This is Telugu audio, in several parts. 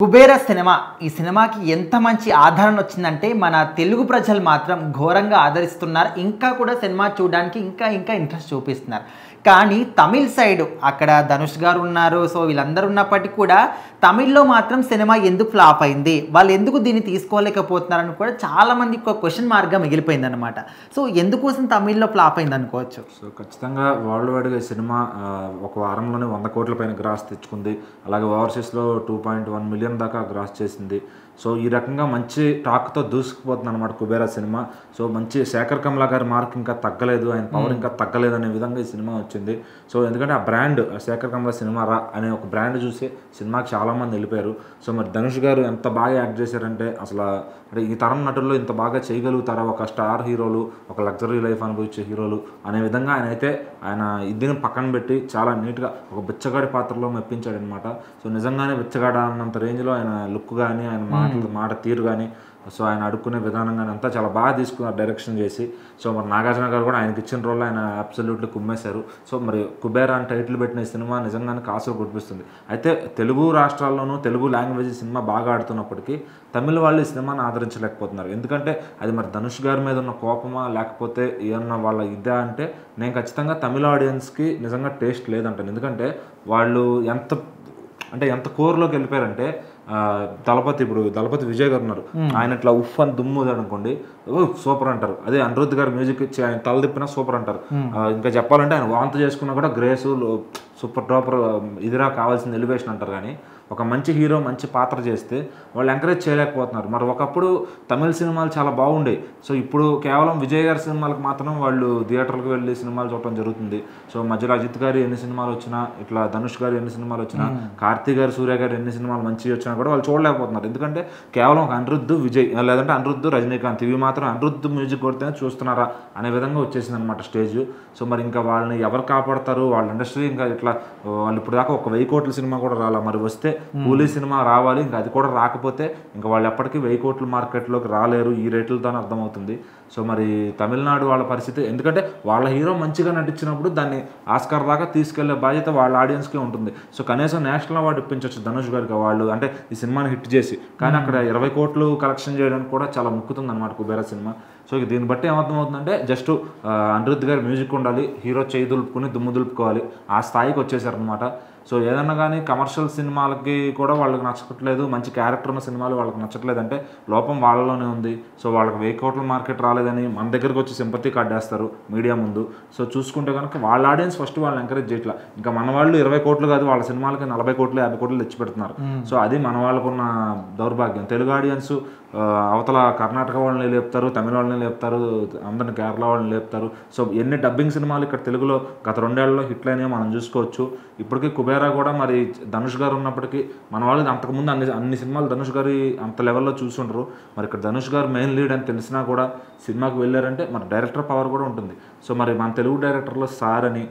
కుబేర సినిమా ఈ సినిమాకి ఎంత మంచి ఆదరణ వచ్చిందంటే మన తెలుగు ప్రజలు మాత్రం ఘోరంగా ఆదరిస్తున్నారు. ఇంకా కూడా సినిమా చూడడానికి ఇంకా ఇంట్రెస్ట్ చూపిస్తున్నారు. కానీ తమిళ్ సైడ్ అక్కడ ధనుష్ గారు ఉన్నారు. సో వీళ్ళందరూ ఉన్నప్పటికీ కూడా తమిళ్లో మాత్రం సినిమా ఎందుకు ఫ్లాప్ అయింది, వాళ్ళు ఎందుకు దీన్ని తీసుకోలేకపోతున్నారని కూడా చాలామంది ఒక క్వశ్చన్ మార్క్గా మిగిలిపోయిందనమాట. సో ఎందుకోసం తమిళ్లో ఫ్లాప్ అయింది అనుకోవచ్చు. సో ఖచ్చితంగా వరల్డ్ వైడ్గా సినిమా ఒక వారంలోనే 100 కోట్ల పైన గ్రాస్ తెచ్చుకుంది. అలాగే ఓవర్సీస్లో 2.1 మిలియన్ దాకా గ్రాస్ చేసింది. సో ఈ రకంగా మంచి టాక్తో దూసుకుపోతుంది అనమాట కుబేరా సినిమా. సో మంచి శేఖర్ కమ్లా గారి మార్క్ ఇంకా తగ్గలేదు, ఆయన పవర్ ఇంకా తగ్గలేదు అనే విధంగా ఈ సినిమా వచ్చింది. సో ఎందుకంటే ఆ బ్రాండ్ శేఖర్ కమ్లా సినిమా రా అనే ఒక బ్రాండ్ చూసి సినిమాకి చాలామంది వెళ్ళిపోయారు. సో మరి ధనుష్ గారు ఎంత బాగా యాక్ట్ చేశారంటే అసలు అంటే ఈ తరం నటుల్లో ఇంత బాగా చేయగలుగుతారా ఒక స్టార్ హీరోలు, ఒక లగ్జరీ లైఫ్ అనుభవించే హీరోలు అనే విధంగా ఆయన ఇద్దరిని పక్కన పెట్టి చాలా నీట్గా ఒక బిచ్చగాడి పాత్రలో మెప్పించాడు అనమాట. సో నిజంగానే బిచ్చగాడ అన్నంత రేంజ్లో ఆయన లుక్ కానీ ఆయన మాట తీరు కానీ సో ఆయన అడుక్కునే విధానం కానీ అంతా చాలా బాగా తీసుకున్నారు డైరెక్షన్ చేసి. సో మరి నాగార్జున గారు కూడా ఆయనకి ఇచ్చిన రోల్ ఆయన అబ్సల్యూట్లీ కుమ్మేశారు. సో మరి కుబేరా అని టైటిల్ పెట్టిన ఈ సినిమా నిజంగానే కాసులు కుట్టిస్తుంది. అయితే తెలుగు రాష్ట్రాల్లోనూ తెలుగు లాంగ్వేజ్ సినిమా బాగా ఆడుతున్నప్పటికీ తమిళ వాళ్ళు ఈ సినిమాని ఆదరించలేకపోతున్నారు. ఎందుకంటే అది మరి ధనుష్ గారి మీద ఉన్న కోపమా లేకపోతే ఏమన్నా వాళ్ళ ఇదా అంటే నేను ఖచ్చితంగా తమిళ ఆడియన్స్కి నిజంగా టేస్ట్ లేదంటాను. ఎందుకంటే వాళ్ళు ఎంత కోర్లోకి వెళ్ళిపోయారంటే దళపతి విజయ్ గారు ఉన్నారు, ఆయన ఇట్లా ఉఫ్ అని దుమ్ము అనుకోండి సూపర్ అంటారు. అదే అనిరుద్ధ్ గారు మ్యూజిక్ ఇచ్చి ఆయన తల తిప్పినా సూపర్ అంటారు. ఇంకా చెప్పాలంటే ఆయన వాంతి చేసుకున్నా కూడా గ్రేసు సూపర్ టాపర్ ఇదిరా కావాల్సిన ఎలివేషన్ అంటారు. కానీ ఒక మంచి హీరో మంచి పాత్ర చేస్తే వాళ్ళు ఎంకరేజ్ చేయలేకపోతున్నారు. మరి ఒకప్పుడు తమిళ సినిమాలు చాలా బాగుండేవి. సో ఇప్పుడు కేవలం విజయ్ గారి సినిమాలకు మాత్రం వాళ్ళు థియేటర్లకు వెళ్ళి సినిమాలు చూడటం జరుగుతుంది. సో మధ్యలో అజిత్ గారి ఎన్ని సినిమాలు వచ్చినా, ఇట్లా ధనుష్ గారు ఎన్ని సినిమాలు వచ్చినా, కార్తీ గారు సూర్య గారు ఎన్ని సినిమాలు మంచిగా వచ్చినా కూడా వాళ్ళు చూడలేకపోతున్నారు. ఎందుకంటే కేవలం ఒక అనిరుద్ధ్ విజయ్ లేదంటే అనిరుద్ధ్ రజనీకాంత్ ఇవి మాత్రం అనిరుద్ధ్ మ్యూజిక్ కొడితేనే చూస్తున్నారా అనే విధంగా వచ్చేసింది అనమాట స్టేజ్. సో మరి ఇంకా వాళ్ళని ఎవరు కాపాడతారు, వాళ్ళ ఇండస్ట్రీ ఇంకా ఇట్లా వాళ్ళు ఇప్పుడు దాకా ఒక 1000 కోట్ల సినిమా కూడా రాలా. మరి వస్తే కూలీ సినిమా రావాలి, ఇంకా అది కూడా రాకపోతే ఇంకా వాళ్ళు ఎప్పటికీ 1000 కోట్ల మార్కెట్లోకి రాలేరు ఈ రేట్లతోనే అర్థమవుతుంది. సో మరి తమిళనాడు వాళ్ళ పరిస్థితి, ఎందుకంటే వాళ్ళ హీరో మంచిగా నటించినప్పుడు దాన్ని ఆస్కార్ దాకా తీసుకెళ్లే బాధ్యత వాళ్ళ ఆడియన్స్కే ఉంటుంది. సో కనీసం నేషనల్ అవార్డు ఇప్పించవచ్చు ధనుష్ గారికి వాళ్ళు అంటే ఈ సినిమాని హిట్ చేసి. కానీ అక్కడ 20 కోట్లు కలెక్షన్ చేయడానికి కూడా చాలా ముక్కుతుంది అనమాట కుబేరా సినిమా. సో దీన్ని బట్టి ఏమర్థమవుతుందంటే జస్ట్ అనిరుద్ధ్ గారి మ్యూజిక్ ఉండాలి, హీరో చేయి దులుపుకుని దుమ్ము దులుపుకోవాలి, ఆ స్థాయికి వచ్చేసారనమాట. సో ఏదన్నా కానీ కమర్షియల్ సినిమాలకి కూడా వాళ్ళకి నచ్చట్లేదు, మంచి క్యారెక్టర్ ఉన్న సినిమాలు వాళ్ళకి నచ్చట్లేదు అంటే లోపం వాళ్ళలోనే ఉంది. సో వాళ్ళకి 1000 కోట్ల మార్కెట్ రాలేదని మన దగ్గరకు వచ్చి సింపతి కార్డు వేస్తారు మీడియా ముందు. సో చూసుకుంటే కనుక వాళ్ళ ఆడియన్స్ ఫస్ట్ వాళ్ళని ఎంకరేజ్ చేయట్లా. ఇంకా మన వాళ్ళు 20 కోట్లు కాదు వాళ్ళ సినిమాలకి 40 కోట్లు 50 కోట్లు తెచ్చి పెడుతున్నారు. సో అది మన వాళ్ళకున్న దౌర్భాగ్యం. తెలుగు ఆడియన్స్ అవతల కర్ణాటక వాళ్ళని లేపుతారు, తమిళ వాళ్ళని లేపుతారు, అందరిని కేరళ వాళ్ళని లేపుతారు. సో ఎన్ని డబ్బింగ్ సినిమాలు ఇక్కడ తెలుగులో గత 2 ఏళ్లలో హిట్ అయినాయో మనం చూసుకోవచ్చు. ఇప్పటికీ కుబేరా కూడా మరి ధనుష్ గారు ఉన్నప్పటికీ మన వాళ్ళు అంతకుముందు అన్ని సినిమాలు ధనుష్ గారి అంత లెవెల్లో చూసుంటారు. మరి ఇక్కడ ధనుష్ గారు మెయిన్ లీడ్ అని తెలిసినా కూడా సినిమాకి వెళ్ళారంటే మరి డైరెక్టర్ పవర్ కూడా ఉంటుంది. సో మరి మన తెలుగు డైరెక్టర్లో సార్ అని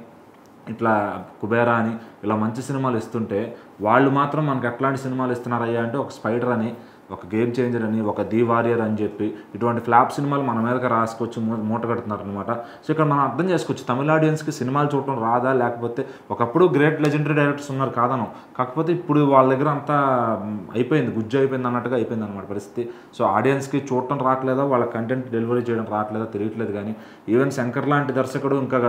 ఇట్లా కుబేరా అని ఇలా మంచి సినిమాలు ఇస్తుంటే వాళ్ళు మాత్రం మనకు ఎట్లాంటి సినిమాలు ఇస్తున్నారయ్యా అంటే ఒక స్పైడర్ అని, ఒక గేమ్ చేంజర్ అని, ఒక ది వారియర్ అని చెప్పి ఇటువంటి ఫ్లాప్ సినిమాలు మన మీదకి రాసుకొచ్చి మూట కడుతున్నారు అనమాట. సో ఇక్కడ మనం అర్థం చేసుకోవచ్చు తమిళ ఆడియన్స్కి సినిమాలు చూడటం రాదా, లేకపోతే ఒకప్పుడు గ్రేట్ లెజెండరీ డైరెక్టర్స్ ఉన్నారు కాదను, కాకపోతే ఇప్పుడు వాళ్ళ దగ్గర అంతా అయిపోయింది, గుజ్జు అయిపోయింది అన్నట్టుగా అయిపోయింది అనమాట పరిస్థితి. సో ఆడియన్స్కి చూడటం రావట్లేదా, వాళ్ళ కంటెంట్ డెలివరీ చేయడం రావట్లేదా తెలియట్లేదు. కానీ ఈవెన్ శంకర్ లాంటి దర్శకుడు ఇంకా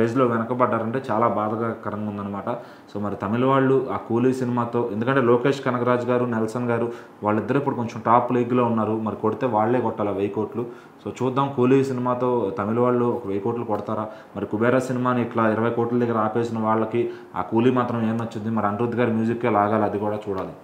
రేజ్లో వెనకబడ్డారంటే చాలా బాధాకరంగా ఉందన్నమాట. సో మరి తమిళ వాళ్ళు ఆ కూలీ సినిమాతో, ఎందుకంటే లోకేష్ కనగరాజ్ గారు నెల్సన్ గారు వాళ్ళిద్దరు ఇప్పుడు కొంచెం టాప్ లీగ్లో ఉన్నారు, మరి కొడితే వాళ్లే కొట్టాలి 1000 కోట్లు. సో చూద్దాం కూలీ సినిమాతో తమిళ వాళ్ళు ఒక 1000 కోట్లు కొడతారా, మరి కుబేరా సినిమాని ఇట్లా 20 కోట్ల దగ్గర ఆపేసిన వాళ్ళకి ఆ కూలీ మాత్రం ఏం నచ్చుద్ది, మరి అనిరుద్ధ్ గారి మ్యూజిక్కే లాగాలి, అది కూడా చూడాలి.